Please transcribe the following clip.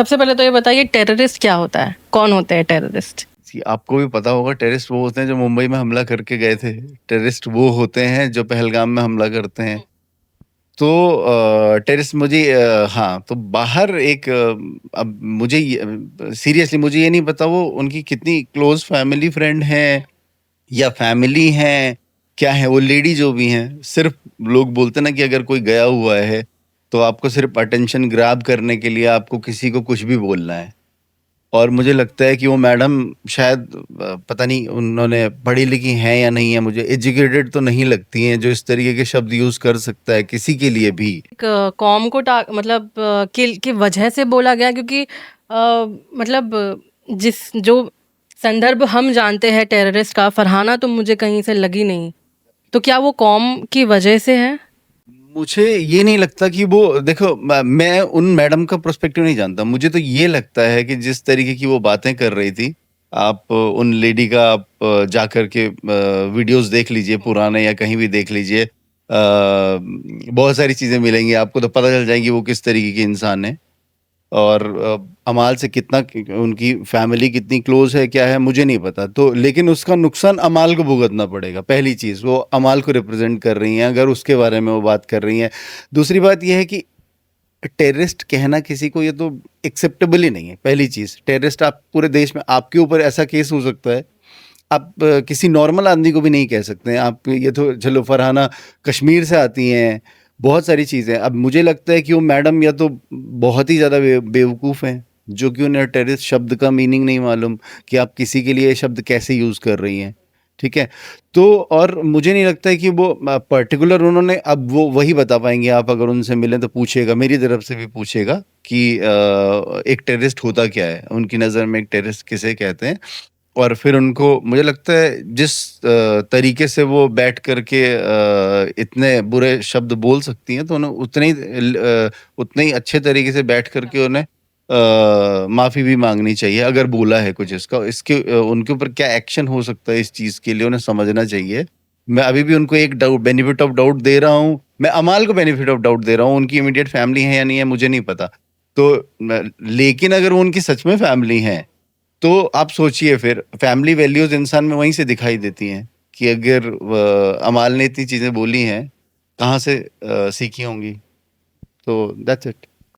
सबसे पहले तो ये बताइए टेररिस्ट क्या होता है, कौन होते हैं टेररिस्ट? आपको भी पता होगा, टेररिस्ट वो होते हैं जो मुंबई में हमला करके गए थे। टेररिस्ट वो होते हैं जो पहलगाम में हमला करते हैं। तो टेररिस्ट मुझे हाँ, तो बाहर एक अब मुझे सीरियसली मुझे ये नहीं पता वो उनकी कितनी क्लोज फैमिली फ्रेंड हैं या फैमिली हैं, क्या है वो लेडी जो भी हैं। सिर्फ लोग बोलते ना कि अगर कोई गया हुआ है तो आपको सिर्फ अटेंशन ग्रैब करने के लिए आपको किसी को कुछ भी बोलना है। और मुझे लगता है कि वो मैडम शायद पता नहीं उन्होंने पढ़ी लिखी हैं या नहीं है, मुझे एजुकेटेड तो नहीं लगती हैं जो इस तरीके के शब्द यूज कर सकता है किसी के लिए भी। कौम को मतलब की वजह से बोला गया, क्योंकि मतलब जिस जो संदर्भ हम जानते हैं टेररिस्ट का, फरहाना तो मुझे कहीं से लगी नहीं, तो क्या वो कौम की वजह से है? मुझे ये नहीं लगता कि वो, देखो मैं उन मैडम का पर्सपेक्टिव नहीं जानता, मुझे तो ये लगता है कि जिस तरीके की वो बातें कर रही थी, आप उन लेडी का आप जा कर के वीडियोस देख लीजिए पुराने या कहीं भी देख लीजिए, बहुत सारी चीजें मिलेंगी आपको, तो पता चल जाएगी वो किस तरीके की इंसान है। और अमाल से कितना उनकी फैमिली कितनी क्लोज है क्या है मुझे नहीं पता, तो लेकिन उसका नुकसान अमाल को भुगतना पड़ेगा। पहली चीज़, वो अमाल को रिप्रेजेंट कर रही हैं अगर उसके बारे में वो बात कर रही हैं। दूसरी बात यह है कि टेररिस्ट कहना किसी को ये तो एक्सेप्टेबल ही नहीं है। पहली चीज़, टेररिस्ट आप पूरे देश में आपके ऊपर ऐसा केस हो सकता है, आप किसी नॉर्मल आदमी को भी नहीं कह सकते हैं आप। ये तो चलो फरहाना कश्मीर से आती हैं, बहुत सारी चीज़ें। अब मुझे लगता है कि वो मैडम या तो बहुत ही ज़्यादा बेवकूफ़ हैं, जो कि उन्हें टेररिस्ट शब्द का मीनिंग नहीं मालूम कि आप किसी के लिए ये शब्द कैसे यूज़ कर रही हैं। ठीक है, तो और मुझे नहीं लगता है कि वो पर्टिकुलर उन्होंने, अब वो वही बता पाएंगे, आप अगर उनसे मिलें तो पूछिएगा, मेरी तरफ से भी पूछिएगा कि एक टेररिस्ट होता क्या है उनकी नज़र में, एक टेररिस्ट किसे कहते हैं। और फिर उनको, मुझे लगता है जिस तरीके से वो बैठ करके इतने बुरे शब्द बोल सकती हैं, तो उन्हें उतने ही अच्छे तरीके से बैठ करके उन्हें माफ़ी भी मांगनी चाहिए अगर बोला है कुछ। इसके उनके ऊपर क्या एक्शन हो सकता है इस चीज़ के लिए उन्हें समझना चाहिए। मैं अभी भी उनको एक बेनिफिट ऑफ डाउट दे रहा हूँ, मैं अमाल को बेनिफिट ऑफ डाउट दे रहा हूँ। उनकी इमीडिएट फैमिली है या नहीं है मुझे नहीं पता, तो लेकिन अगर वो उनकी सच में फैमिली है तो आप सोचिए, फिर फैमिली वैल्यूज इंसान में वहीं से दिखाई देती हैं कि अगर अमाल ने इतनी चीजें बोली हैं, कहाँ से सीखी होंगी। तो दैट्स इट।